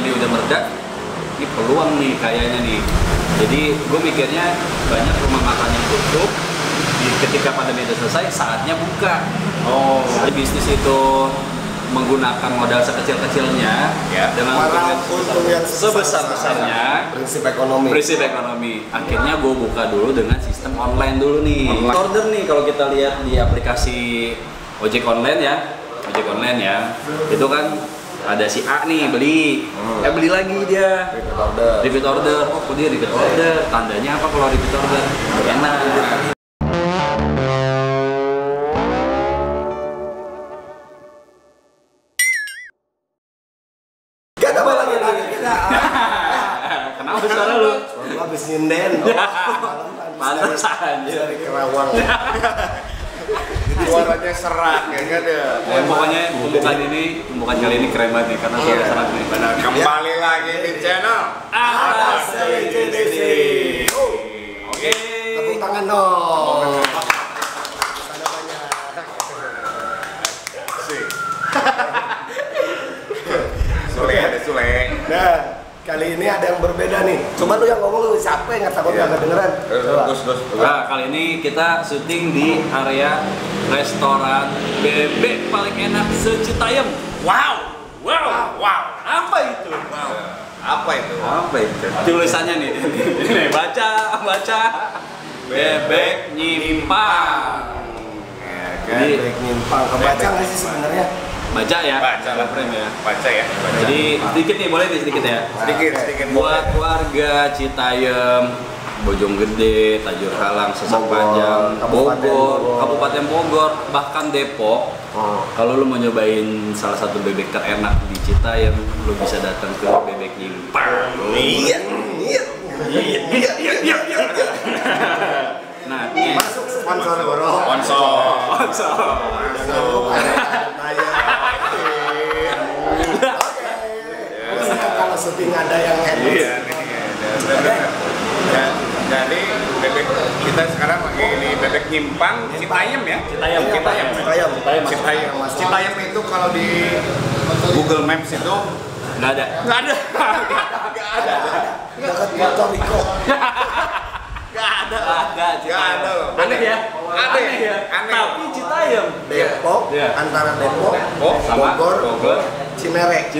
ini udah mereda, ini peluang nih kayaknya nih. Jadi gue mikirnya banyak rumah makan yang tutup, ketika pandemi itu selesai, saatnya buka. Jadi bisnis itu menggunakan modal sekecil-kecilnya dengan untung yang sebesar-besarnya, prinsip ekonomi. Akhirnya gue buka dulu dengan sistem online dulu nih. Order nih, kalau kita lihat di aplikasi ojek online ya, itu kan ada si A nih beli, beli lagi dia, repeat order. Oh, kok dia repeat order? Tandanya apa kalau repeat order? Enak. Kenapa suara lu? Gua habis nyinden. Pantas aja dari Kerawang. Suaranya serak ya kan ya. Pokoknya pembukaan kali ini keren banget nih karena suara serak nih. Benar, kembali lagi di channel Atas CJDC. Oke. Tepuk tangan dong. Sule. Nah, kali ini ada yang berbeda nih. Coba lu yang ngomong, lu siapa yang takutnya nggak kedengeran? Terus. Nah, kali ini kita syuting di area restoran bebek paling enak se-Citayam. Wow. Apa itu? Apa itu? Tulisannya nih. Nih, baca. Bebek nyimpang. Bebek nyimpang. Kebaca nggak sih sebenarnya? Baca ya. Baca ya. Jadi sedikit nih, boleh nih sedikit ya. Sedikit. Buat warga Citayam, Bojonggede, Tajur Halang, Sesak Panjang, Kabupaten Bogor, bahkan Depok. Kalau lu mau nyobain salah satu bebek terenak di Citayam, lu bisa datang ke Bebek Nyimpang. Iya. Nah, ini Masuk sponsor bro. sponsor. Kalau syuting ada yang Iya. Jadi bebek kita sekarang lagi ini bebek nyimpang Citayam ya. Citayam itu kalau di Google Maps itu Nggak ada. dekat Puerto Rico. Nggak ada. Aneh ya. Tapi Citayam. Depok, antara Depok, Bogor, Cinere,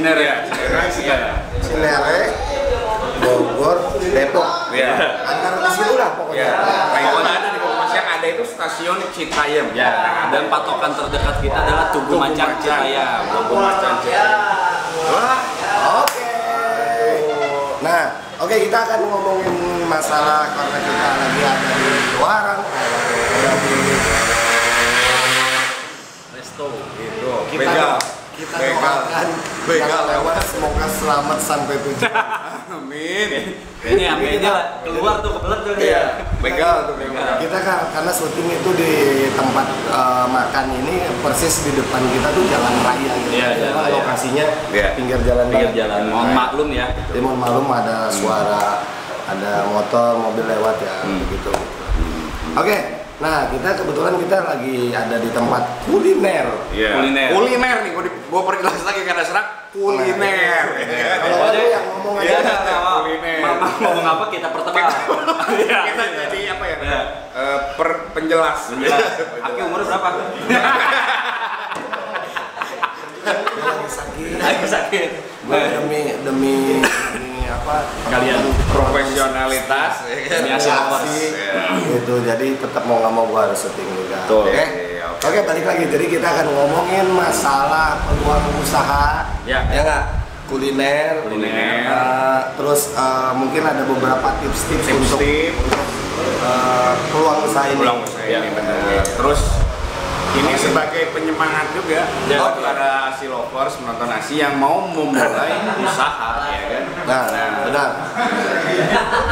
Bogor, Depok. Iya. Antara di situ lah pokoknya. Nah, itu ada di Bogor. Yang ada itu stasiun Citayam. Ya, dan patokan terdekat kita adalah Tugu Macan Citayam. Oke. Nah, oke, kita akan ngomongin masalah karena kita lagi ada di Warang, ada di Resto. Itu. kita doakan begal lewat, semoga selamat sampai tujuan. Amin. Ini ambilnya keluar tuh kebelet tuh dia. Begal. Kita karena syuting itu di tempat makan ini persis di depan kita tuh jalan raya gitu. Iya, jalan raya. Lokasinya pinggir jalan. Mohon maklum ya. Jadi mohon maklum ada suara, ada motor, mobil lewat ya begitu. Oke. Nah, kebetulan kita lagi ada di tempat kuliner. Iya. Kuliner nih, gua perjelas lagi karena serak kuliner. Kalau ada yang ngomong aja. Kuliner. Mama ngomong apa kita pertebal. Kita jadi apa ya? Penjelas. Aki umur berapa? Lagi sakit. Demi apa? Kalian Profesionalitas. Gitu, jadi tetap mau nggak mau gua harus syuting juga. Oke. Oke, balik lagi. Jadi kita akan ngomongin masalah peluang usaha. Ya. Ya nggak? Kuliner. Terus mungkin ada beberapa tips-tips untuk peluang usaha ini. Benar. Terus ini sebagai penyemangat juga buat para Asi lovers menonton Asi yang mau memulai usaha, ya kan? Nah, benar.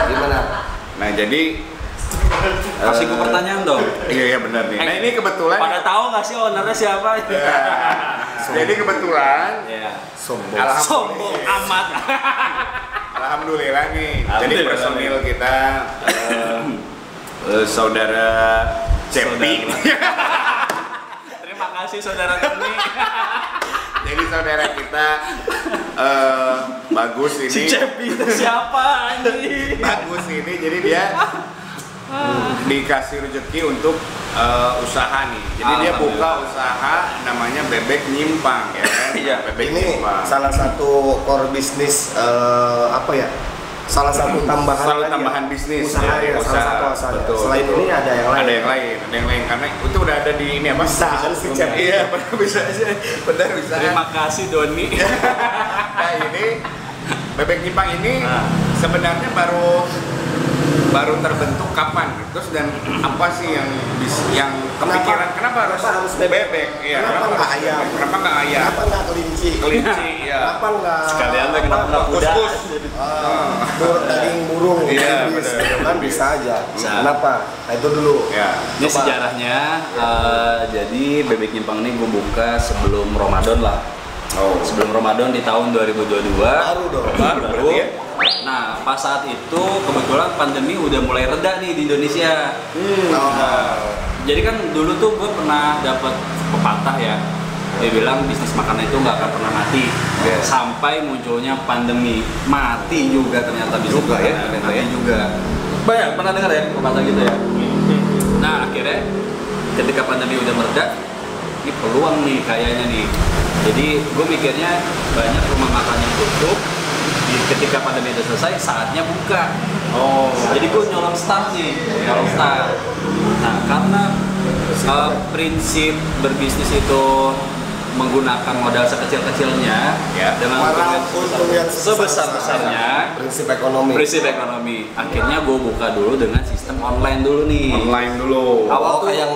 Gimana? Nah, jadi kasih gue pertanyaan dong. Iya benar nih. Nah, ini kebetulan Pada tahu nggak sih ownernya siapa? jadi kebetulan Sombong amat. Alhamdulillah nih. Jadi personil kita saudara Cepi. Terima kasih saudara Tony. Jadi saudara kita Bagus ini. Si Cepi itu siapa anjing? Bagus ini, jadi dia dikasih rezeki untuk usaha nih. Jadi dia buka usaha namanya Bebek Nyimpang ya kan? Iya, Bebek Ini Nyimpang. salah satu core bisnis apa ya? Salah satu tambahan bisnis usaha ya, salah satu usaha. Selain ini ada yang lain. Ada yang lain karena itu udah ada di ini apa? Bisa Bisa. Iya, bisa aja. Benar bisa. Terima kasih Doni. Nah, ini Bebek Nyimpang ini sebenarnya baru terbentuk kapan? Terus dan apa sih yang kepikiran kenapa harus bebek? Iya, Kenapa nggak ayam? Kenapa nggak ayam? Kenapa nggak kelinci? Kelinci, ya. Kenapa nggak Sekalian lagi kenapa nggak kuda? Daging burung? Iya, Bisa, benar. kan bisa aja. Bisa. Kenapa? Nah itu dulu. Ya. Ini sejarahnya, jadi Bebek Nyimpang ini gue buka sebelum Ramadan lah. Oh. Sebelum Ramadan di tahun 2022. Baru dong. Baru. Berarti ya? Nah, pas saat itu kebetulan pandemi udah mulai reda nih di Indonesia. Jadi kan dulu tuh gue pernah dapat pepatah ya. Dia bilang bisnis makanan itu nggak akan pernah mati. Sampai munculnya pandemi, mati juga ternyata bisnis Juga ya, makanan. ternyata Mati ya. juga. Banyak pernah dengar ya pepatah gitu ya. Nah, akhirnya ketika pandemi udah mereda, ini peluang nih kayaknya nih. Jadi gue mikirnya banyak rumah makan yang tutup. Ketika pandemi udah selesai, saatnya buka. Jadi gue nyolong start nih, nyolong start. Nah, karena prinsip berbisnis itu menggunakan modal sekecil-kecilnya Ya. dengan Meraup untung yang sebesar-besarnya. Prinsip ekonomi. Prinsip ekonomi. Akhirnya gue buka dulu dengan sistem online dulu nih. Online dulu. Awal Oh, tuh kayak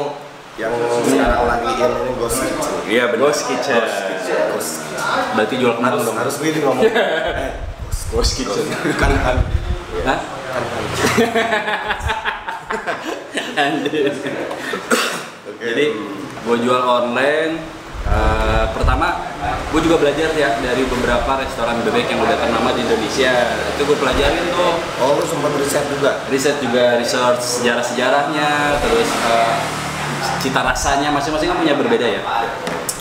yang sekarang lagi ini Ghost Kitchen. Iya, benar. Ghost Kitchen. Ghost Berarti jual kentang dong. harus gini ngomong. Ghost Kitchen. Kan Hah? Anjir. Jadi gue jual online. Pertama, gue juga belajar ya dari beberapa restoran bebek yang udah ternama di Indonesia. Itu gue pelajarin tuh. Oh, lu sempat riset juga? Research sejarah-sejarahnya, terus cita rasanya masing-masing kan punya berbeda ya.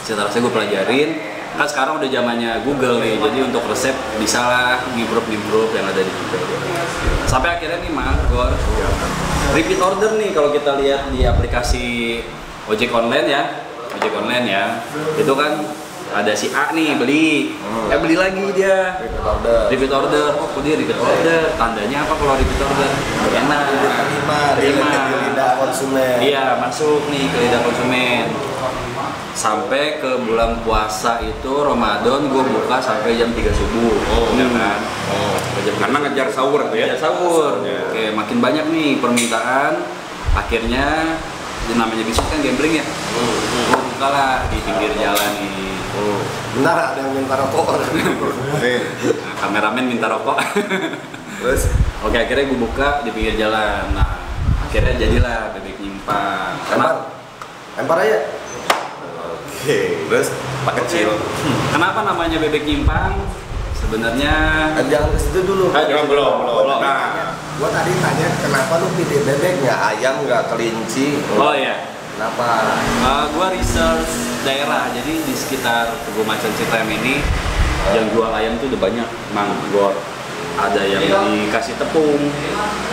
Cita rasanya gue pelajarin. Kan sekarang udah zamannya Google nih, jadi untuk resep bisa lah ngimprove yang ada di Google. Sampai akhirnya nih Gor, repeat order nih kalau kita lihat di aplikasi ojek online ya, itu kan ada si A nih beli, beli lagi dia, repeat order, oh kok dia repeat order, tandanya apa kalau repeat order? Enak, terima, di lidah konsumen. iya masuk nih ke lidah konsumen. Sampai ke bulan puasa itu Ramadan gue buka sampai jam 3 subuh. Ya kan? Karena ngejar sahur tuh ya. Ngejar sahur. Oke, makin banyak nih permintaan. Akhirnya namanya bisnis kan gambling ya. Gue buka lah di pinggir jalan nih. Bentar, ada yang minta rokok. Nih. Nah, kameramen minta rokok. Terus Oke, akhirnya gue buka di pinggir jalan. Nah, akhirnya jadilah Bebek Nyimpang. lempar aja. Terus Pak kecil. Kenapa namanya Bebek Nyimpang? Sebenarnya Jangan ke situ dulu. Belum. Nah, Gua tadi tanya kenapa lu pilih bebek nggak ayam nggak kelinci? oh iya. Kenapa? Gua research daerah, jadi di sekitar Tugu Macan Citayam ini yang jual ayam tuh udah banyak, Mang Gor. Ada yang dikasih tepung,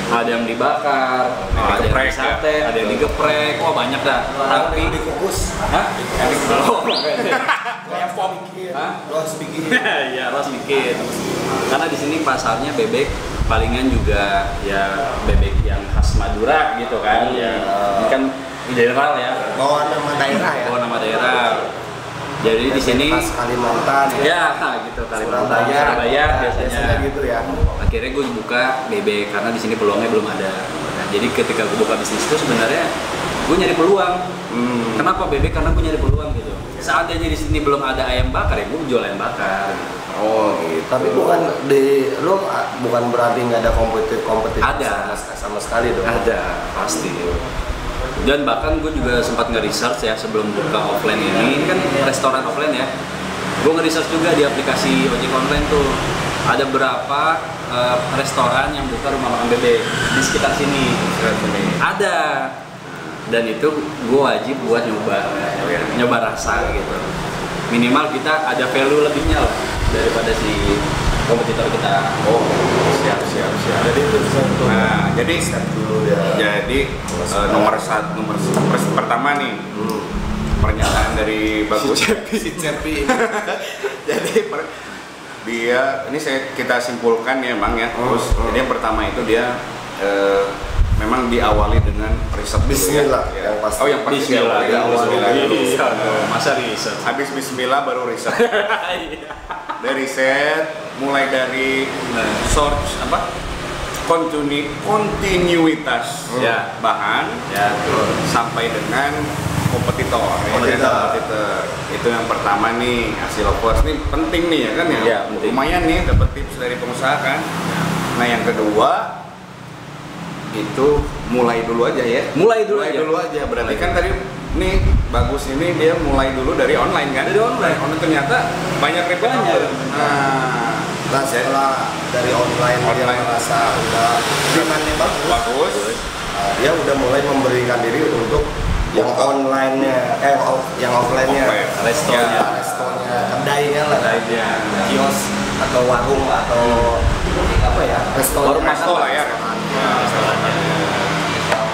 ada yang dibakar, ada yang di sate, ada yang digeprek, wah banyak dah. Tapi Dikukus. hah? Belum. Kayak pom. Lo harus bikin. Iya, harus bikin. Karena di sini pasarnya bebek palingan juga ya bebek yang khas Madura gitu kan. Ya, ini kan general ya. Bawa nama daerah ya. Bawa nama daerah. Jadi di sini Pas Kalimantan. ya gitu Kalimantan, Surabaya biasanya. gitu ya. Akhirnya gue buka bebek karena di sini peluangnya belum ada. Nah, jadi ketika gue buka bisnis itu sebenarnya gue nyari peluang. Kenapa bebek? Karena gue nyari peluang gitu. Seandainya di sini belum ada ayam bakar ya gue jual ayam bakar. Oh gitu. Tapi bukan bukan berarti nggak ada kompetitif Ada. sama sekali dong. Ada pasti. Dan bahkan gue juga sempat nge-research ya sebelum buka offline ini kan restoran offline ya. Gue nge-research juga di aplikasi ojek online tuh ada berapa restoran yang buka rumah makan bebek di sekitar sini. Ada. Dan itu gue wajib buat nyoba rasa gitu. Minimal kita ada value lebihnya lah daripada si kompetitor kita. Oh, siap. Jadi itu bisa untuk Nah, jadi step dulu ya. Jadi nomor pertama nih pernyataan dari Bagus Si Cepi. Jadi dia ini kita simpulkan ya Bang ya. Terus jadi yang pertama itu dia memang diawali dengan riset dulu Bismillah, ya. yang pasti. Oh yang pasti Bismillah, Bismillah dulu. Masa riset. Habis Bismillah baru riset. Dari riset mulai dari source apa? Kontinuitas bahan sampai dengan kompetitor. Itu yang pertama nih, hasil lovers ini penting nih ya kan ya. Lumayan nih dapat tips dari pengusaha kan. Nah yang kedua itu mulai dulu aja ya. Mulai dulu aja. Berarti kan tadi nih Bagus ini dia mulai dulu dari online kan. Dari online ternyata banyak ribetnya. Nah setelah dari online dia merasa udah demandnya bagus. Dia udah mulai memberikan diri untuk yang online-nya, yang offline-nya, restonya, kedainya lah, kios atau warung atau apa ya, resto lah ya.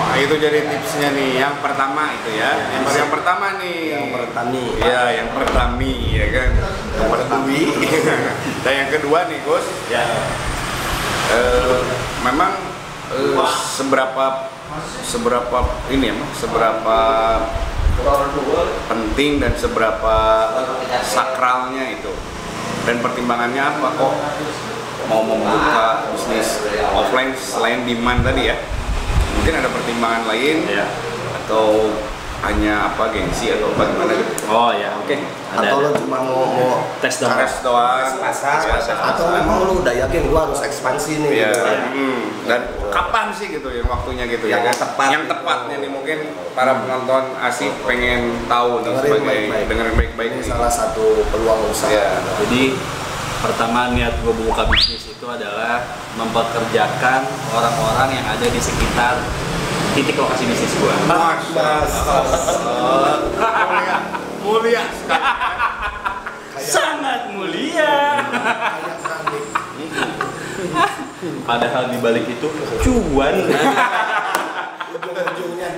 Nah, itu jadi tipsnya nih. Yang pertama itu ya. Yang pertama nih. Yang pertami. Iya, yang pertami ya kan. Yang pertami. Dan yang kedua nih, Gus. Ya. Memang seberapa ini ya, seberapa penting dan seberapa sakralnya itu. Dan pertimbangannya apa kok mau membuka bisnis offline selain demand tadi ya? Mungkin ada pertimbangan lain atau hanya apa gengsi atau bagaimana gitu. Oh ya, oke. Atau lo cuma mau tes doang. pasar. Atau memang lo udah yakin gua harus ekspansi nih. Iya. Dan kapan sih gitu yang waktunya gitu ya kan? Yang tepatnya nih mungkin para penonton asik pengen tahu nih sebagai dengerin baik-baik. Ini salah satu peluang usaha. Jadi pertama niat gue buka bisnis itu adalah mempekerjakan orang-orang yang ada di sekitar titik lokasi bisnis gue. Mulia sangat mulia. Padahal di balik itu cuan.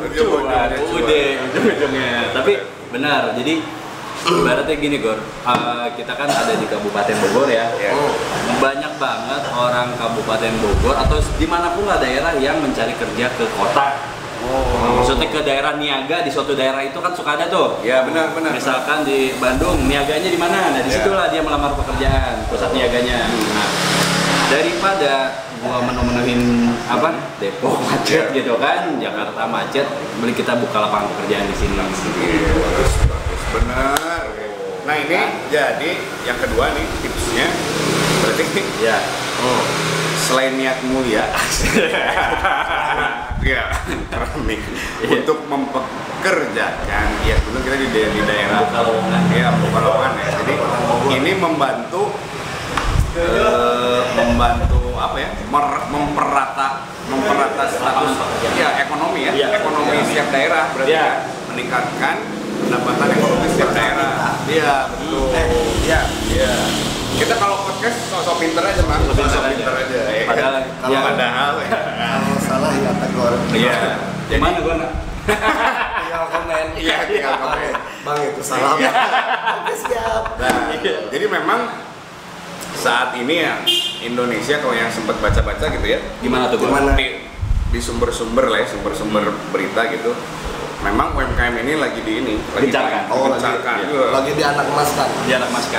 Ujung-ujungnya. Tapi benar. Jadi ibaratnya gini Gor, kita kan ada di Kabupaten Bogor ya. Banyak banget orang Kabupaten Bogor atau dimanapun lah daerah yang mencari kerja ke kota. Maksudnya ke daerah niaga di suatu daerah itu kan suka ada tuh. Ya benar. Misalkan di Bandung niaganya di mana? Nah disitulah dia melamar pekerjaan pusat niaganya. Nah daripada gua menuhin apa Depok macet gitu kan, Jakarta macet, beli kita buka lapangan pekerjaan di sini. Bagus. Benar. Nah ini jadi yang kedua nih tipsnya berarti selain niat mulia untuk mempekerjakan sebelum kita di daerah Pekalongan ya. Jadi ini membantu apa ya, memperrata status ekonomi ekonomi setiap daerah berarti meningkatkan pendapatan ekonomi setiap daerah. Iya betul. Kita kalau podcast sosok pinter aja Mas. Sosok pinter aja. Padahal kalau salah ya tegur. Iya. Gimana gua nak? Tinggal komen. Iya, tinggal komen. Bang itu salah. Oke siap. Nah, jadi memang saat ini ya Indonesia kalau yang sempat baca-baca gitu ya. Gimana tuh? Di sumber-sumber lah ya, sumber-sumber berita gitu. Memang UMKM ini lagi Gencarkan. Lagi di anak emaskan.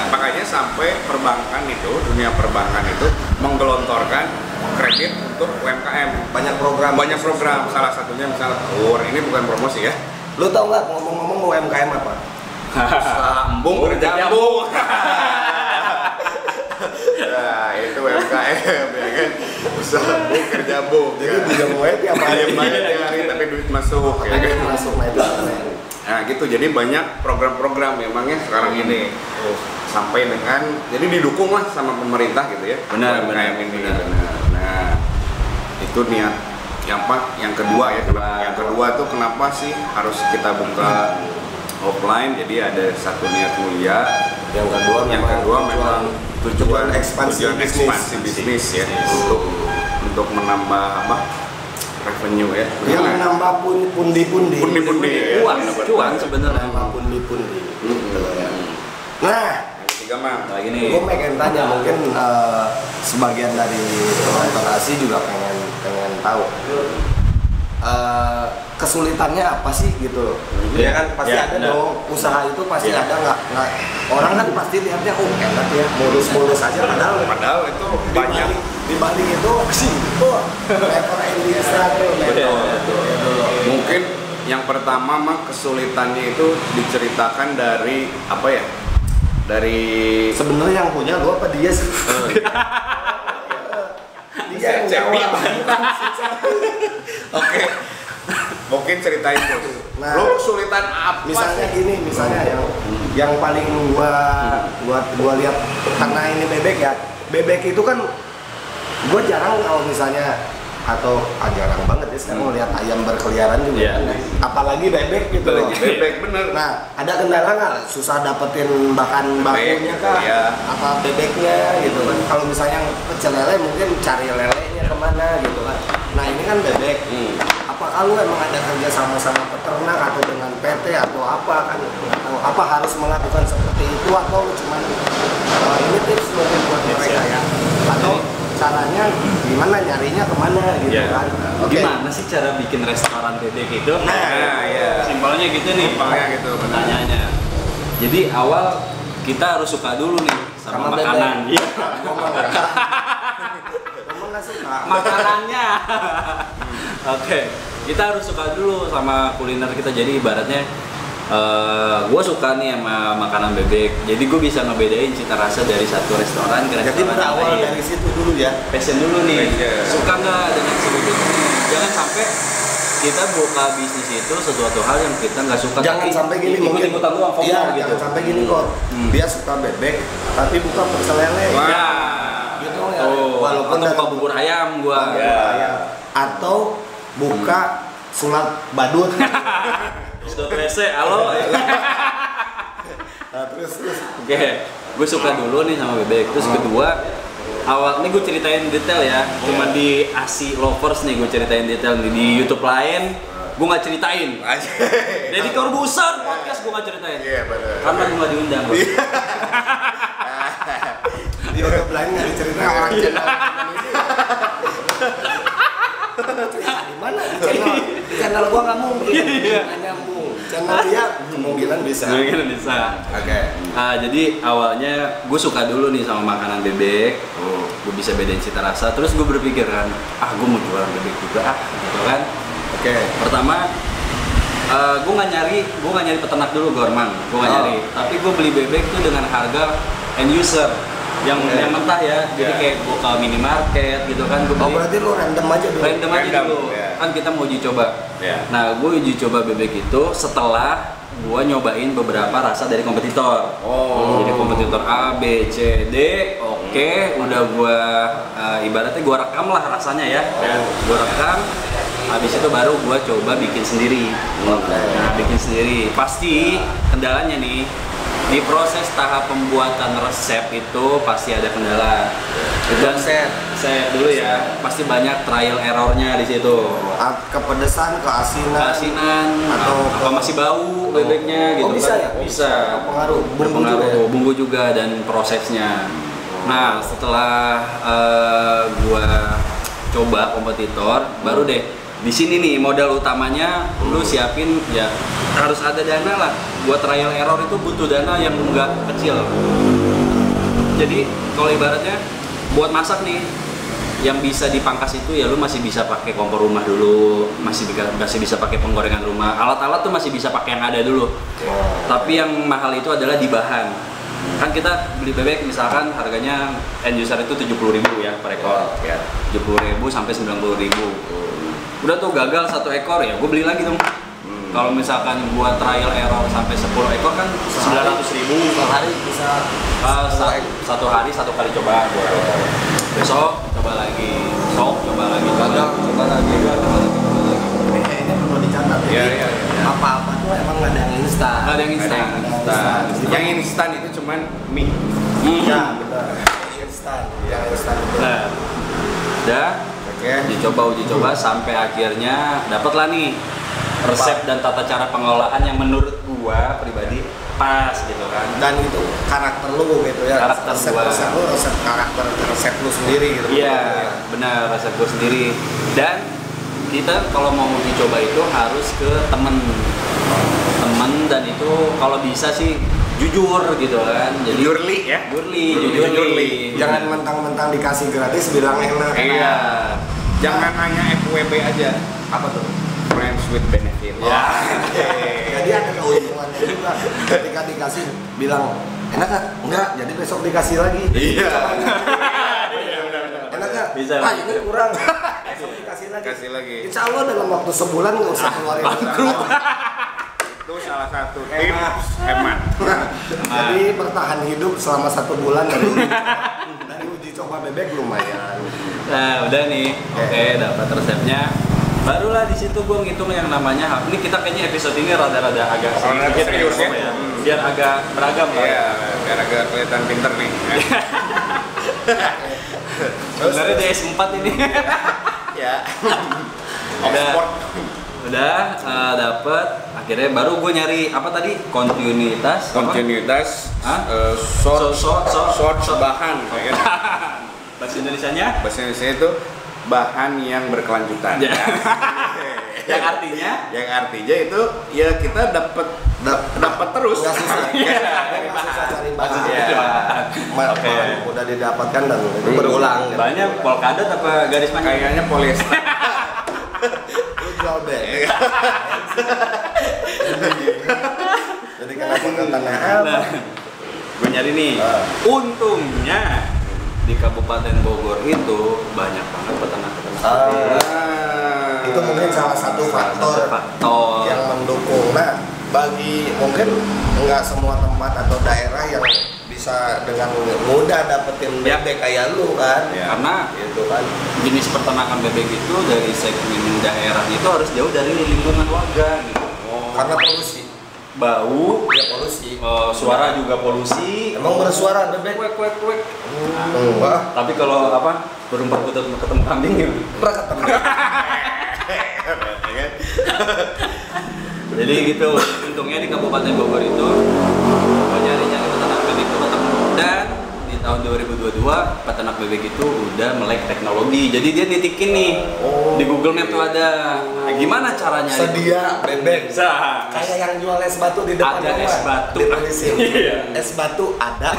Makanya sampai perbankan itu, dunia perbankan itu menggelontorkan kredit untuk UMKM. Banyak program. Salah satunya misalnya ini bukan promosi ya. Lu tau nggak ngomong-ngomong UMKM apa? Sambung berjambung. Nah, itu UMKM ya kan. Sambung berjambung. Jadi bisa mulai tiap hari tapi duit masuk ya kan. Nah, gitu. Jadi banyak program-program memangnya sekarang ini. Sampai dengan jadi didukung lah sama pemerintah gitu ya. Benar. Nah, itu niat yang kedua ya. Yang kedua tuh kenapa sih harus kita buka offline? Jadi ada satu niat mulia. Yang kedua memang tujuan ekspansi bisnis ya, untuk menambah apa, revenue ya, menambah pundi-pundi cuan sebenarnya, menambah pundi-pundi gitu ya. Nah, tiga mah lagi nih, gue pengen tanya, mungkin sebagian dari penonton ASI juga pengen tahu kesulitannya apa sih gitu. Ya kan pasti ada dong, usaha itu pasti ada, nggak orang kan pasti lihatnya enak ya, mulus aja, padahal itu banyak di balik itu level industri mungkin. Yang pertama mah kesulitannya itu diceritakan dari apa ya, dari sebenarnya yang punya gua apa dia sih? Dia yang jawab. Oke. Mungkin ceritain tuh. Nah, lo kesulitan apa? Misalnya gini, yang paling gua lihat, karena ini bebek itu kan gua jarang kalau misalnya, atau jarang banget ya sekarang melihat ayam berkeliaran juga, apalagi bebek gitu. Bebek bener. Nah, ada kendala nggak? Susah dapetin bahan bakunya kah? Apa bebeknya gitu kan? Kalau misalnya pecel lele mungkin cari lelenya kemana gitu kan? Nah ini kan bebek. Apakah lu emang ada kerja sama peternak atau dengan PT atau apa kan? Atau apa harus melakukan seperti itu, atau cuman ini tips mungkin buat mereka ya? Atau caranya gimana, nyarinya kemana gitu kan? Gimana sih cara bikin restoran bebek itu? Simpelnya gitu nih, pertanyaannya. Jadi awal kita harus suka dulu nih sama makanan. Makanannya. Oke, kita harus suka dulu sama kuliner kita. Jadi ibaratnya gue suka nih sama makanan bebek, jadi gue bisa ngebedain cita rasa dari satu restoran ke restoran. Jadi berawal dari situ dulu ya, passion dulu nih, suka nggak dengan si bebek. Jangan sampai kita buka bisnis itu sesuatu hal yang kita nggak suka. Jangan sampai gini, mungkin ikutan doang, gitu. Jangan sampai gini kok. Dia suka bebek, tapi buka pecel lele. Gitu ya. Walaupun buka bubur ayam gua. Atau buka sulap badut. Sudah rese, halo. Terus. Oke, gue suka dulu nih sama bebek. Terus kedua, awal ini gue ceritain detail ya. Cuma di ASI Lovers nih gue ceritain detail. Di YouTube lain gue nggak ceritain. Jadi Corbuzier podcast gue nggak ceritain. Iya benar. Karena gue nggak diundang. Di YouTube lain nggak diceritain orang channel. Di mana? Channel gua nggak mungkin. Nggak nyambung. Channel dia kemungkinan bisa. Oke. Jadi awalnya gue suka dulu nih sama makanan bebek. Gue bisa bedain cita rasa. Terus gue berpikir kan, gue mau jualan bebek juga, gitu kan. Oke. Pertama, gue nggak nyari peternak dulu, Gorman. Gue nggak nyari. Tapi gue beli bebek tuh dengan harga end user. Yang mentah ya, jadi kayak gue ke minimarket gitu kan. Berarti lu random aja dulu. Kan kita mau uji coba. Nah, gue uji coba bebek itu setelah gue nyobain beberapa rasa dari kompetitor. Jadi kompetitor A, B, C, D, udah gue ibaratnya gue rekam lah rasanya ya. Gue rekam, habis itu baru gue coba bikin sendiri. Nah, bikin sendiri. Pasti kendalanya nih, di proses tahap pembuatan resep itu pasti ada kendala. Dan saya dulu ya, pasti banyak trial errornya di situ. Kepedesan, keasinan, atau apa masih bau bebeknya gitu bisa kan? Ya? Bisa. Berpengaruh bumbu juga dan prosesnya. Nah, setelah gua coba kompetitor, baru deh di sini nih modal utamanya lu siapin ya, harus ada dana lah. Buat trial error itu butuh dana yang enggak kecil. Jadi kalau ibaratnya buat masak nih, yang bisa dipangkas itu ya lu masih bisa pakai kompor rumah dulu, masih bisa pakai penggorengan rumah, alat-alat tuh masih bisa pakai yang ada dulu. Tapi yang mahal itu adalah di bahan. Kan kita beli bebek misalkan harganya end user itu 70.000 ya per ekor, 70.000 sampai 90.000. Udah tuh gagal satu ekor ya gue beli lagi dong. Kalau misalkan buat trial error sampai 10 ekor kan 900.000. Sehari bisa satu hari satu kali coba. Besok coba lagi, gagal, coba lagi. Ini perlu dicatat berarti apa-apa tuh emang nggak ada yang instan. Nggak ada yang instan. Yang instan itu cuman mie. Ya benar. Instan. Yang instan itu. Nah, udah. Uji coba sampai akhirnya dapatlah nih resep dan tata cara pengelolaan yang menurut gua pribadi pas gitu kan. Dan itu karakter lu gitu ya. Resep lu, resep lu sendiri gitu. Iya, benar, resep gua sendiri. Dan kita kalau mau uji coba itu harus ke temen dan itu kalau bisa sih jujur gitu kan. Jadi jujurli. Jangan mentang-mentang dikasih gratis bilang enak. Iya. Jangan hanya FWB aja. Apa tuh? Friends with benefit. Ya. Jadi ada keuntungannya juga. Ketika dikasih bilang enak nggak? Enggak. Jadi besok dikasih lagi. Iya. Enak nggak? Bisa. Ini kurang. Besok dikasih lagi. Kasih lagi. Insya Allah dalam waktu sebulan nggak usah keluarin bangkrut. Itu salah satu tips hemat. Jadi bertahan hidup selama 1 bulan dari uji coba bebek lumayan. Nah, udah nih. Oke, dapat resepnya. Barulah di situ gue ngitung yang namanya. Ini kita kayaknya episode ini rada-rada agak sedikit serius ya. Biar agak beragam lah. Iya, biar agak kelihatan pinter nih. Sebenarnya DS4 ini. Ya. Udah dapet. Akhirnya baru gue nyari apa tadi? Kontinuitas source bahan. Bahasa Indonesianya itu bahan yang berkelanjutan. Yang artinya itu ya kita dapat terus. Nggak susah cari bahan. Oke. Udah didapatkan dan itu berulang. Banyak polkadot apa garis panjang? Kayaknya polyester. Lu jual deh. Jadi kenapa tanah apa? Gue nyari nih. Untungnya di Kabupaten Bogor itu banyak banget peternak-peternak. Itu mungkin salah satu faktor yang mendukung. Nah, bagi mungkin nggak semua tempat atau daerah yang bisa dengan mudah dapetin bebek kayak lu kan. Karena itu kan jenis peternakan bebek itu dari segmen daerah itu harus jauh dari lingkungan warga gitu. Karena polusi. Bau, ya polusi. Suara juga polusi. Emang bersuara bebek? Kuek. Tapi kalau apa? Burung perkutut ketemu kambing ya. Ketemu. Jadi gitu. Untungnya di Kabupaten Bogor itu nyari peternak bebek itu ketemu. Dan di tahun 2022 peternak bebek itu udah melek teknologi. Jadi dia nitikin nih di Google Map tuh ada. Nah, gimana caranya? Sedia bebek. Kayak yang jual es batu di depan ada rumah. Es batu. Es batu ada.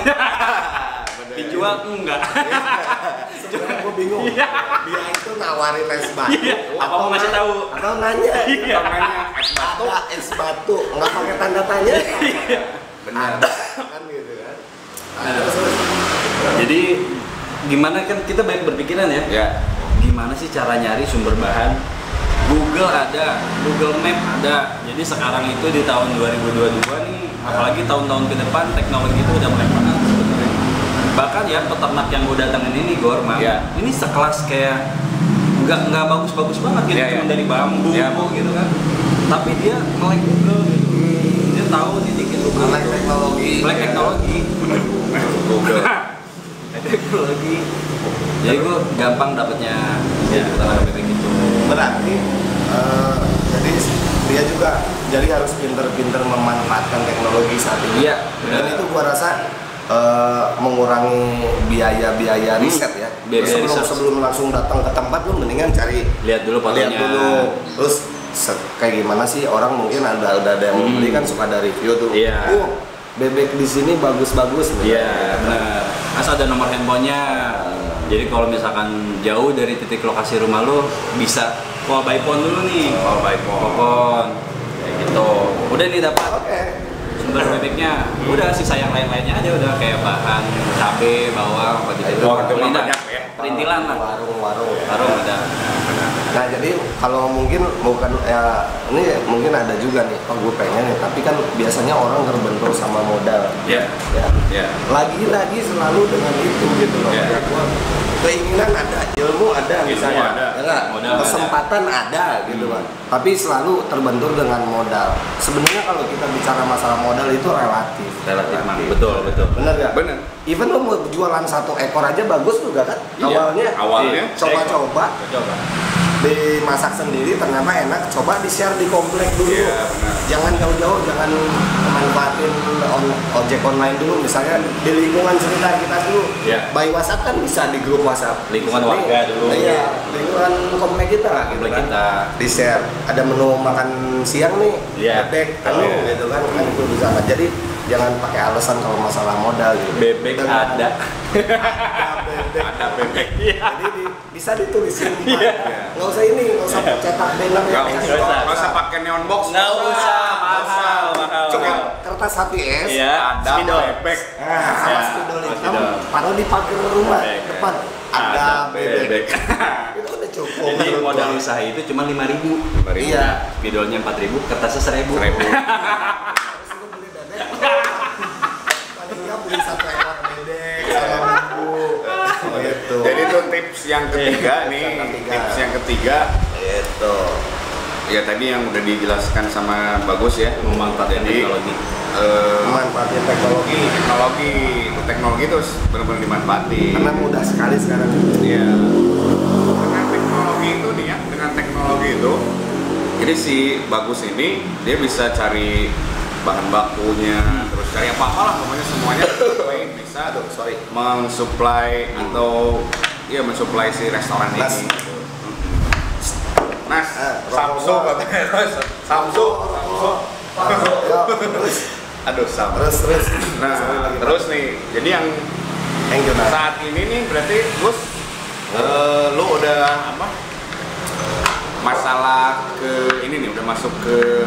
Dijual enggak? Sebenarnya gue bingung. Dia itu nawarin es batu. Apa mau ngasih tahu? Atau nanya? Es batu. Ada es batu. Nggak pakai tanda tanya. Benar. Kan gitu kan. Jadi gimana kan kita banyak berpikiran ya? Gimana sih cara nyari sumber bahan? Google ada, Google Map ada. Jadi sekarang itu di tahun 2022 nih, apalagi tahun-tahun ke depan teknologi itu udah mulai banget sebenarnya. Bahkan ya peternak yang gue datengin ini Gorma, ini sekelas kayak nggak bagus-bagus banget gitu, cuma dari bambu gitu kan. Tapi dia melek Google gitu. Dia tahu titik itu melek teknologi. Google. Teknologi. Jadi gue gampang dapetnya peternak bebek gitu. Berarti jadi dia juga harus pinter-pinter memanfaatkan teknologi saat ini. Iya. Dan itu gua rasa mengurangi biaya riset ya. Sebelum langsung datang ke tempat lu mendingan lihat dulu fotonya. Terus kayak gimana sih orang mungkin ada yang membeli kan suka ada review tuh. Iya. Bebek di sini bagus-bagus. Iya, benar. Asal ada nomor handphonenya. Jadi kalau misalkan jauh dari titik lokasi rumah lo bisa call by phone dulu nih. Call by phone. Kayak gitu. Udah nih dapat. Sumber bebeknya. Udah sisa yang lain-lainnya aja udah kayak bahan cabai, bawang, apa gitu. Itu banyak ya. Perintilan lah. Warung ada. Nah jadi kalau mungkin bukan ya ini mungkin ada juga nih, oh gue pengen nih, tapi kan biasanya orang terbentur sama modal. Iya. Ya. Lagi-lagi selalu dengan itu gitu loh. Ya. Keinginan ada, ilmu ada misalnya, ada. Ya, kesempatan ada gitu kan. Tapi selalu terbentur dengan modal. Sebenarnya kalau kita bicara masalah modal itu relatif. Betul. Bener gak? Bener. Even lo mau jualan 1 ekor aja bagus juga kan? Awalnya coba-coba. Dimasak sendiri ternyata enak, coba di-share di komplek dulu. Jangan jauh-jauh, jangan manfaatin ojek online dulu, misalnya di lingkungan sekitar kita dulu. By WhatsApp kan bisa di grup WhatsApp. Lingkungan warga dulu. Iya, lingkungan komplek kita lah gitu kan. Di-share, ada menu makan siang nih, bebek, gitu kan, itu bisa. Jadi jangan pakai alasan kalau masalah modal gitu. Bebek ada. Ada bebek. Jadi bisa ditulisin. Nggak usah cetak banner. Nggak usah pakai neon box. Nggak usah, mahal. Coba kertas HPS. Ada bebek. Sama spidol hitam. Taruh di parkir rumah depan. Ada bebek. Itu udah cukup. Jadi modal usaha itu cuma 5.000. Iya. Spidolnya 4.000, kertasnya 1.000. Beli 1 ekor bebek sama bumbu gitu. Jadi itu tips yang ketiga nih. Tips yang ketiga itu ya tadi yang udah dijelaskan sama Bagus ya, memanfaatkan teknologi. Memanfaatkan teknologi itu benar-benar dimanfaatin. Karena mudah sekali sekarang. Iya. Dengan teknologi itu nih ya, dengan teknologi itu, jadi si Bagus ini dia bisa cari bahan bakunya, terus cari apa-apa lah, pokoknya semuanya bisa mensuplai atau ya mensuplai si restoran ini. Samsung terus. Nah, terus nih, jadi yang saat ini nih berarti Gus, lu udah apa? Masalah ke ini nih udah masuk ke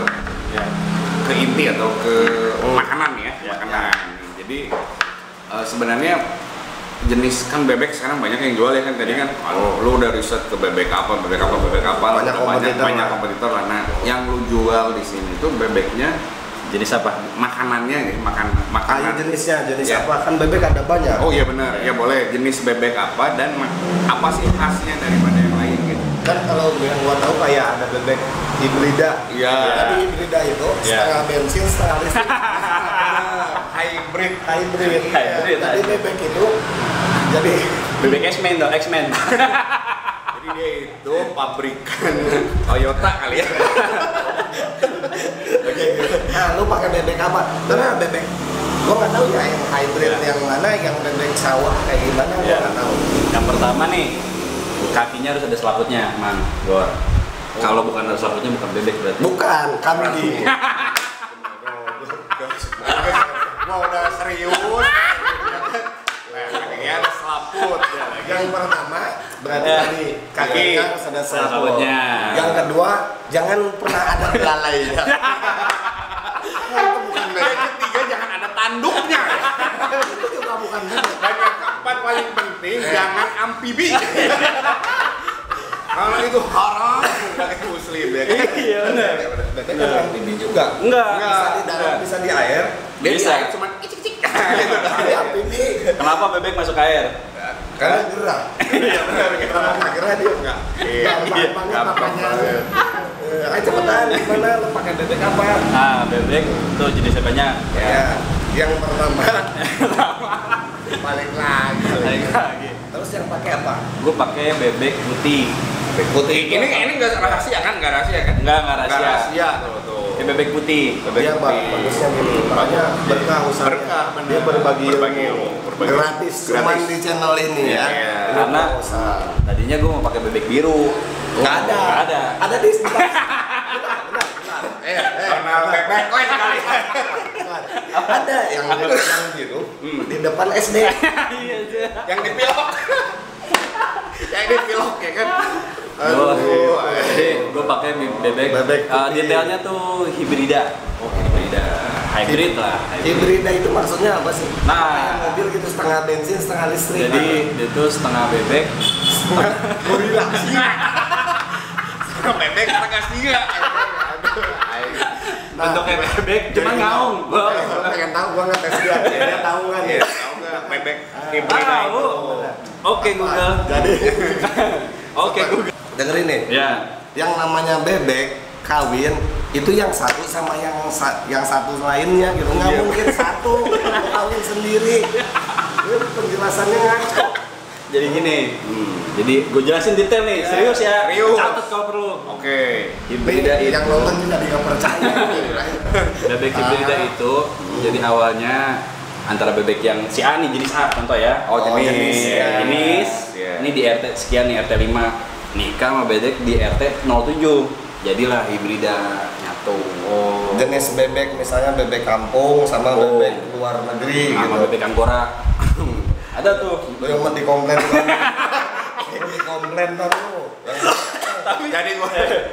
inti atau ke makanan ya. Jadi sebenarnya jenis kan bebek sekarang banyak yang jual ya kan tadi kan. Lu udah riset ke bebek apa banyak kompetitor lah. Nah, yang lu jual di sini tuh bebeknya jenis apa? Makanannya nih, makanan. Jenisnya apa? Kan bebek ada banyak. Oh iya benar. Ya boleh. Jenis bebek apa dan apa sih khasnya daripada yang lain gitu. Kan kalau yang gua tahu kayak ada bebek hibrida. Iya. Jadi hibrida itu setengah bensin, setengah listrik. Hybrid. Jadi bebek itu jadi bebek X-Men. Jadi dia itu pabrikan Toyota kali ya. Nah, lu pakai bebek apa? Karena bebek gua nggak tahu ya yang hybrid yang mana, yang bebek sawah kayak gimana gua nggak tahu. Yang pertama nih, kakinya harus ada selaputnya, Gor. Kalau bukan ada selaputnya bukan bebek berarti. Bukan, kambing. Gua udah serius. Ini ada selaput ya. Yang pertama berarti tadi kakinya harus ada selaputnya. Yang kedua jangan pernah ada belalainya. Yang ketiga jangan ada tanduknya. Itu juga bukan bebek. Dan yang keempat paling penting jangan amfibi. Kalau itu haram bagi muslim ya. Iya benar. Bebek kan amfibi juga. Enggak. Bisa di darat, bisa di air. Bisa. Cuma cicik-cicik. Tapi amfibi. Kenapa bebek masuk air? Karena gerah. Iya benar. Karena gerah dia enggak. Gampang banget. Ayo cepetan, gimana lo pakai bebek apa? Nah, bebek tuh jenisnya banyak. Ya, yang pertama paling lagi. Terus yang pakai apa? Gue pakai bebek putih. Bebek putih. Ini nggak rahasia kan? Nggak rahasia kan? Nggak rahasia. Rahasia tuh. Ini bebek putih. Dia bagusnya gini, makanya berkah usaha. Dia berbagi gratis cuma di channel ini ya. Karena tadinya gue mau pakai bebek biru. Nggak ada. Ada di benar. Kenal bebek sekali. Ada yang biru di depan SD. Yang dipilok. Yang dipilok ya kan. Jadi gue pakai bebek. Detailnya tuh hibrida. Hybrid lah. Hibrida itu maksudnya apa sih? Nah, mobil gitu setengah bensin, setengah listrik. Jadi itu setengah bebek. Gorila. bebek setengah singa. Bentuknya bebek cuma ngaung. Gua pengen tahu, gua ngetes dia tahu kan ya. Tahu nggak bebek hibrida itu? Oke Google. Jadi Oke Google. dengerin nih. Ya. Yang namanya bebek kawin itu yang satu sama yang satu lainnya gitu. Nggak mungkin satu kawin sendiri. Ini penjelasannya ngaco. Jadi gini. Jadi gue jelasin detail nih, serius ya. Serius. Catat kalau perlu. Oke. Hibrida itu. Yang nonton juga nggak percaya. Bebek hibrida itu jadi awalnya antara bebek yang si A nih jenis A contoh ya. jenis. Jenis. Iya. Ini di RT sekian nih RT 5. Nikah sama bebek di RT 07. Jadilah hibrida nyatu. Oh. Jenis bebek misalnya bebek kampung sama bebek luar negeri Sama gitu. bebek Angkora. Ada tuh. Lu yang di komplain kan. Di komplain kan lu.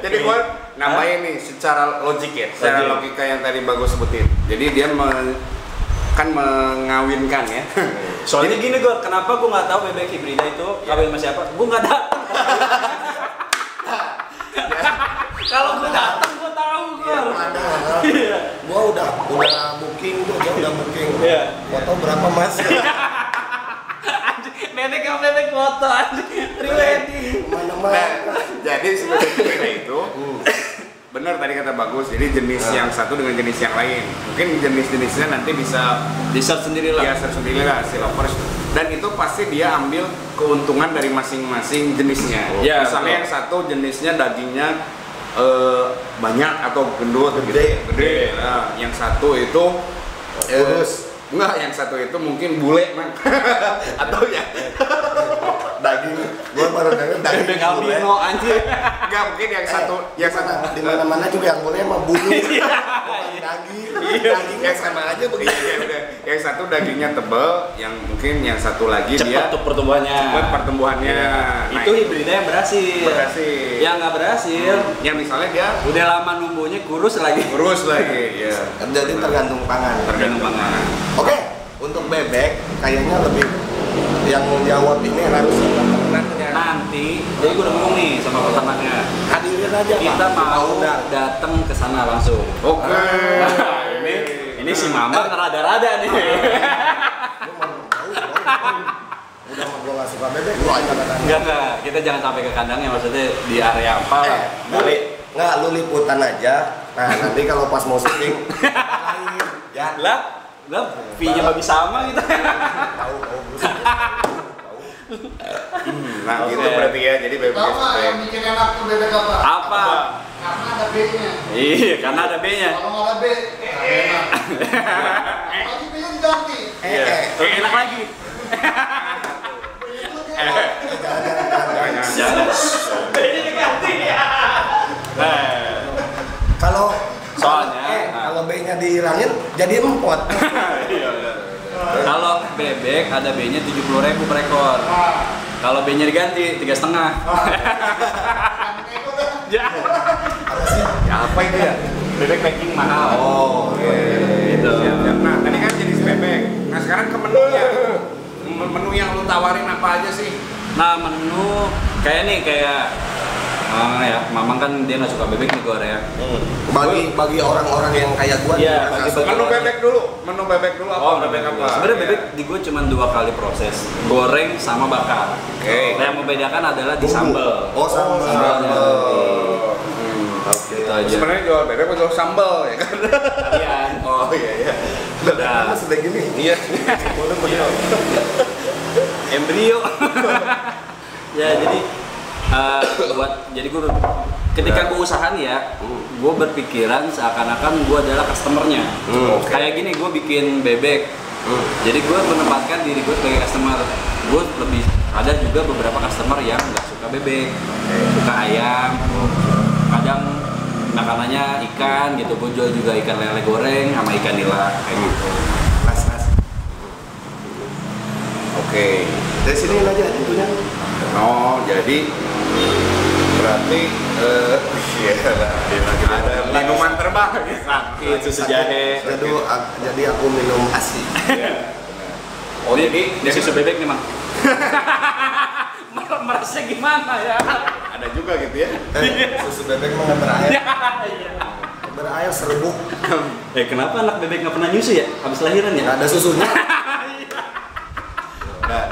Jadi gua nambahin nih secara logik ya, secara logika yang tadi Bagus sebutin. Jadi dia kan mengawinkan ya. Soalnya gini gue, kenapa gue nggak tahu bebek hibrida itu kawin sama siapa? Gue nggak datang. Kalau gue datang gue tahu gue. Padahal gua udah booking tuh, dia udah booking. Iya. Foto berapa Mas? Bebek sama bebek foto anjing. Prewedding. Mana-mana. Jadi si bebek hibrida itu benar tadi kata Bagus. Jadi jenis yang satu dengan jenis yang lain. Mungkin jenis-jenisnya nanti bisa Di-search sendiri lah. search sendiri lah si lovers. Dan itu pasti dia ambil keuntungan dari masing-masing jenisnya. Ya, Misalnya betul. yang satu jenisnya dagingnya banyak atau gendut Gede. gede. Nah, yang satu itu Kurus. enggak, yang satu itu mungkin bule man. Atau ya Daging. Gua baru denger daging. Bebek albino anjir. enggak, mungkin yang satu di mana-mana juga yang boleh mah bulu. Bukan daging. Dagingnya sama aja begitu. yang satu dagingnya tebal, yang mungkin yang satu lagi Cepat dia tuh pertumbuhannya. cepat pertumbuhannya. Nah, Itu hibrida yang berhasil. Berhasil. Yang nggak berhasil, yang misalnya dia udah lama numbuhnya kurus lagi. kurus lagi, ya. Jadi tergantung pangan. Tergantung pangan. Oke, untuk bebek kayaknya lebih yang jawab ini harus peternaknya. Nanti, jadi gue udah ngomong nih sama peternaknya. Hadirin aja Kita Pak. mau datang ke sana langsung. Oke. Nah, ini si Mama rada-rada nih. Lu mau tahu, udah mau gua nggak suka bebek, gua aja kata. Enggak, kita jangan sampai ke kandangnya, maksudnya di area apa lah. Balik. Nggak, lu liputan aja. Nah, nanti kalau pas mau syuting lain ya. Lah, fee-nya bagi sama gitu. Tahu Nah, Oke. gitu berarti ya. Jadi bebek Tahu nggak yang bikin enak tuh bebek apa? Apa? Karena ada B-nya. Iya, karena ada B-nya. Kalau nggak ada B, nggak enak. Pasti B-nya diganti. Enak lagi. Jangan. B-nya diganti ya. Kalau Soalnya, kalau B-nya dihilangin jadi empot. Kalau bebek ada B-nya 70.000 per ekor. Kalau B-nya diganti 3,5. Ya. Ya apa itu ya? Bebek packing mahal. Oh, oke. Gitu. Siap. Nah, tadi kan jenis bebek. Nah, sekarang ke menunya. Menu yang lu tawarin apa aja sih? Nah, menu kayak ya, Mamang kan dia nggak suka bebek nih gue ya. Bagi orang-orang yang kayak gua Iya, nggak bagi- suka. Menu bebek dulu. Menu bebek dulu apa? Bebek apa? Sebenarnya bebek di gue cuma 2 kali proses, goreng sama bakar. Oke. Nah, yang membedakan adalah di Bumbu. sambal. Oh, sambal. Sambalnya. Oke. Itu aja. Sebenarnya jual bebek atau jual sambal ya kan? Kalian. Oh iya. Udah. Mas udah gini. Iya. Boleh bener. Embrio. Ya jadi jadi gue ketika gue usaha nih ya, gue berpikiran seakan-akan gue adalah customernya. Oke. Kayak gini, gue bikin bebek. Jadi gue menempatkan diri gue sebagai customer. Gue lebih ada juga beberapa customer yang nggak suka bebek, suka ayam. Kadang makanannya ikan gitu, gue jual juga ikan lele goreng sama ikan nila kayak gitu. Mas. Oke. Dari sini aja tentunya. Oh, jadi berarti ada minuman terbang. Sakit, susu jahe. Jadi aku minum ASI. Oh, jadi Ini susu bebek nih, Mang. Merasa gimana ya? ada ada juga gitu ya. Susu bebek mah nggak berair. Berair serbuk. Kenapa anak bebek nggak pernah nyusu ya? Habis lahiran ya? Nggak ada susunya. Nah,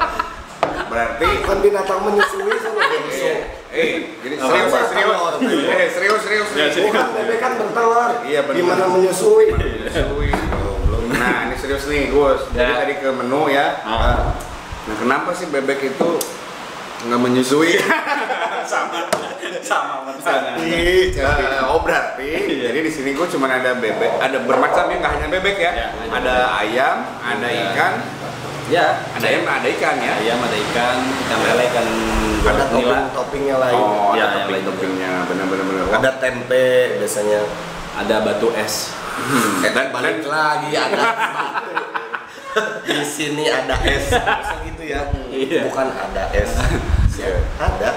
berarti Bukan binatang menyusui sama menyusu. Jadi serius. Bukan bebek kan bertelur. Iya, benar. Gimana menyusui? Nah, ini serius nih, Gus. Jadi Ya. tadi ke menu ya. Nah, kenapa sih bebek itu nggak menyusui? sama Berarti jadi di sini gue cuma ada bebek, ada bermacam ya, nggak hanya bebek ya. Ya, Ada ayam, ada ikan, Ya, ada ayam, ada ikan ya. ayam, ada ikan lele, ikan Ada nila. topping-toppingnya lain. Oh, Ya, ada yang lain. topping-toppingnya, bener-bener. Ada tempe biasanya. Ada batu es. Dan Balik lagi ada. Di sini ada es. Masa gitu ya? Iya. Bukan ada es. Ada.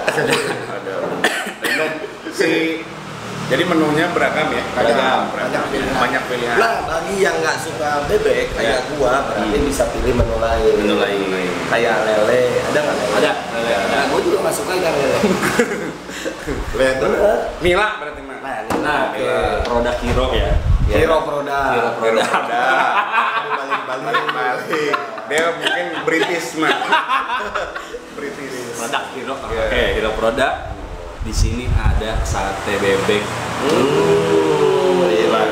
Dan jadi menunya beragam ya. Banyak pilihan. Nah, bagi yang nggak suka bebek kayak gua, berarti bisa pilih menu lain. Menu lain. Kayak lele, ada nggak lele? Ada. Nah, gua juga nggak suka ikan lele. Bener. Mila berarti mah. Nah, produk hero ya. Hero produk. Hero produk. Balik. Dia mungkin British mah. British. Produk hero. Iya. Oke, hero produk. Di sini ada sate bebek. Gila.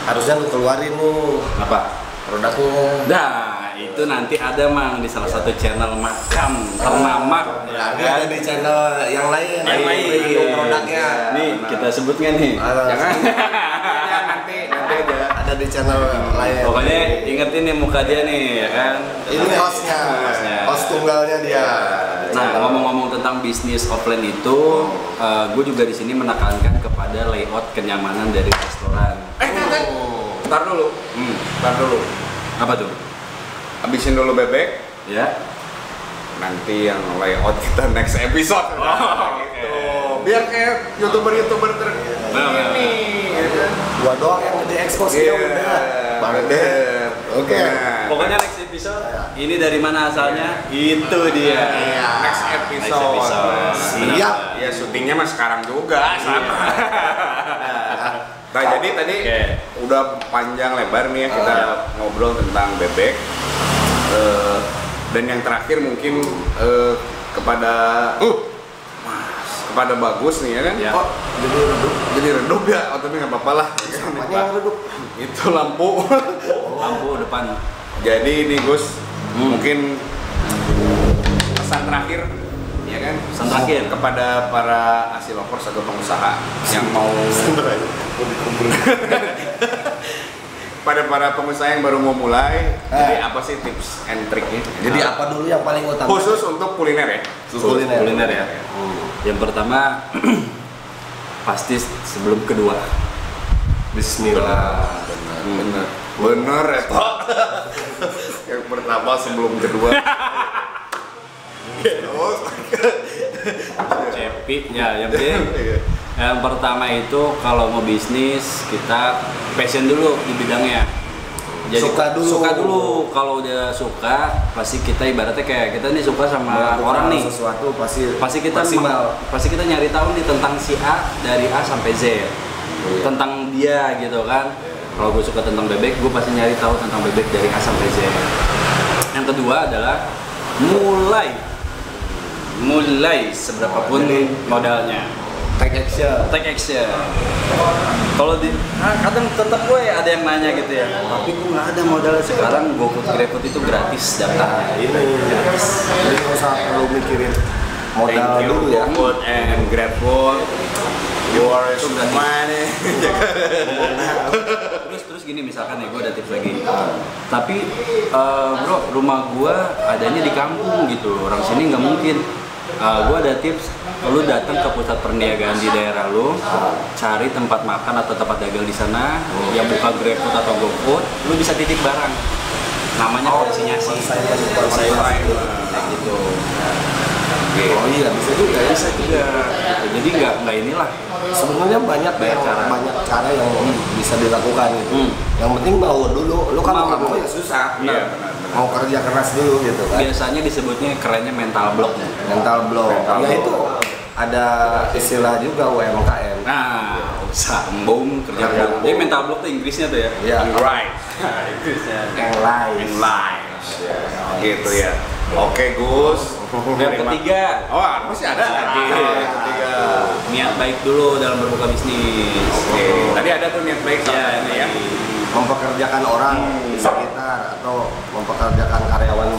Harusnya lu keluarin nih Apa? produknya. Nah, itu nanti ada Mang di salah satu channel makam ternama. Berarti ada di channel yang lain. Yang lain. Review produknya. Nih, kita sebut nggak nih? Jangan. nanti aja. Ada di channel lain. Pokoknya ingetin nih muka dia nih, ya kan? Ini hostnya. Hostnya. Host tunggalnya dia. Nah, ngomong-ngomong tentang bisnis offline itu, gue juga di sini menekankan kepada layout kenyamanan dari restoran. Ntar dulu. Apa tuh? Habisin dulu bebek. Ya. Nanti yang layout kita next episode. Gitu. Biar kayak youtuber terkini. Gua doang yang di-expose ya udah. Baru deh. Oke. Pokoknya next episode. Ini dari mana asalnya? Itu dia. Next episode. Siap. Ya syutingnya mah sekarang juga sama. Nah, jadi tadi udah panjang lebar nih ya kita ngobrol tentang bebek. Dan yang terakhir mungkin kepada kepada Bagus nih ya kan? Ya. Oh, jadi redup ya, tapi nggak apa-apa lah. Apanya yang redup? Itu lampu. Lampu depan. Jadi ini Gus, mungkin pesan terakhir ya kan? Pesan terakhir kepada para Asi Lovers atau pengusaha yang mau pada para pengusaha yang baru mau mulai, jadi apa sih tips and triknya? Jadi apa dulu yang paling utama? Khusus untuk kuliner ya? Kuliner ya. Yang pertama pasti sebelum kedua. Bismillah. Bener ya Pak. Yang pertama sebelum kedua. Cepi ya, yang penting yang pertama itu kalau mau bisnis kita passion dulu di bidangnya. Jadi suka dulu. Kalau udah suka pasti kita ibaratnya kayak kita nih suka sama orang nih. Sesuatu pasti kita maksimal. pasti kita nyari tahu nih tentang si A dari A sampai Z. Tentang dia gitu kan. Kalau gue suka tentang bebek, gue pasti nyari tahu tentang bebek dari A sampai Z. Yang kedua adalah mulai seberapapun modalnya. Take action. Kalau kadang tetap gue ada yang nanya gitu ya, tapi gue nggak ada modal. Sekarang GoFood GrabFood itu gratis daftarnya. Ini gratis. Jadi nggak usah perlu mikirin modal dulu ya. GoFood and GrabFood. Yours money. Terus gini misalkan ya, gue ada tips lagi. Tapi bro, rumah gue adanya di kampung gitu, orang sini nggak mungkin. Gue ada tips, lu datang ke pusat perniagaan di daerah lu, cari tempat makan atau tempat dagang di sana yang buka GrabFood atau GoFood, lu bisa titip barang. Namanya konsinyasi. Kayak gitu. Oh iya, bisa juga ya. Bisa juga. Jadi nggak inilah. Sebenarnya banyak cara yang bisa dilakukan gitu. Yang penting mau dulu. Lu kan mau ya susah. Iya, benar. Mau kerja keras dulu gitu kan. Biasanya disebutnya kerennya mental block. Mental block. Ya itu ada istilah juga UMKM. Nah, sambung kerja blog. Jadi mental blog tuh Inggrisnya tuh ya. Iya. Right. Inggrisnya. In life. Gitu ya. Oke Gus. Yang ketiga. Oh masih ada lagi. Ketiga. Niat baik dulu dalam berbuka bisnis. Oke. Tadi ada tuh niat baik Ya, ya. Mempekerjakan orang di sekitar atau mempekerjakan karyawan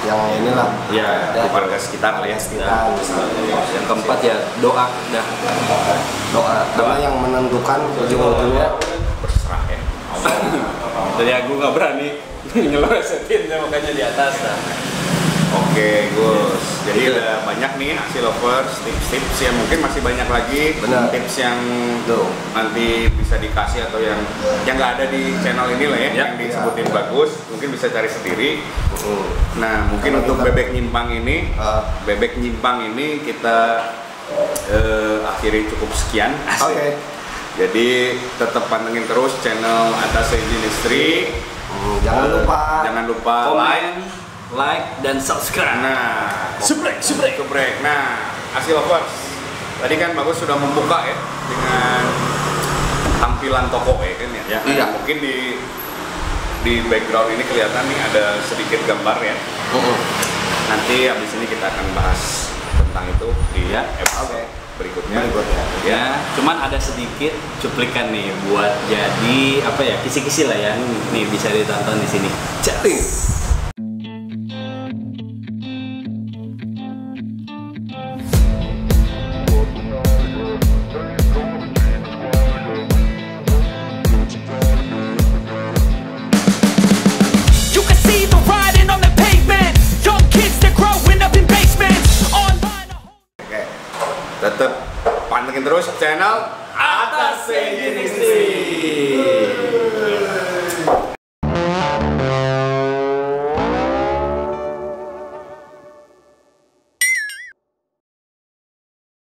yang inilah Ya, warga sekitar lah ya. sekitar misalnya. Yang keempat ya doa. Dah. Doa karena yang menentukan ujung-ujungnya Berserah ya. Jadi aku nggak berani nyelesetinnya makanya di atas. Dah. Oke Gus, jadi ada banyak nih Aksi Lovers, tips-tips yang mungkin masih banyak lagi. Benar. Tips yang nanti bisa dikasih atau yang nggak ada di channel ini lah ya, yang disebutin bagus, mungkin bisa cari sendiri. Nah mungkin untuk bebek nyimpang ini kita akhiri cukup sekian. Oke. Jadi tetap pantengin terus channel Atas Industri. Jangan lupa like dan subscribe. Nah, Subrek. Nah, Aksi Lovers. Tadi kan Bagus sudah membuka ya dengan tampilan toko ya kan ya. Iya. Mungkin di background ini kelihatan nih ada sedikit gambar ya. Nanti habis ini kita akan bahas tentang itu di episode berikutnya. Ya, cuman ada sedikit cuplikan nih buat jadi apa ya, kisi-kisi lah ya. Nih bisa ditonton di sini. Cari. Tetap pantengin terus channel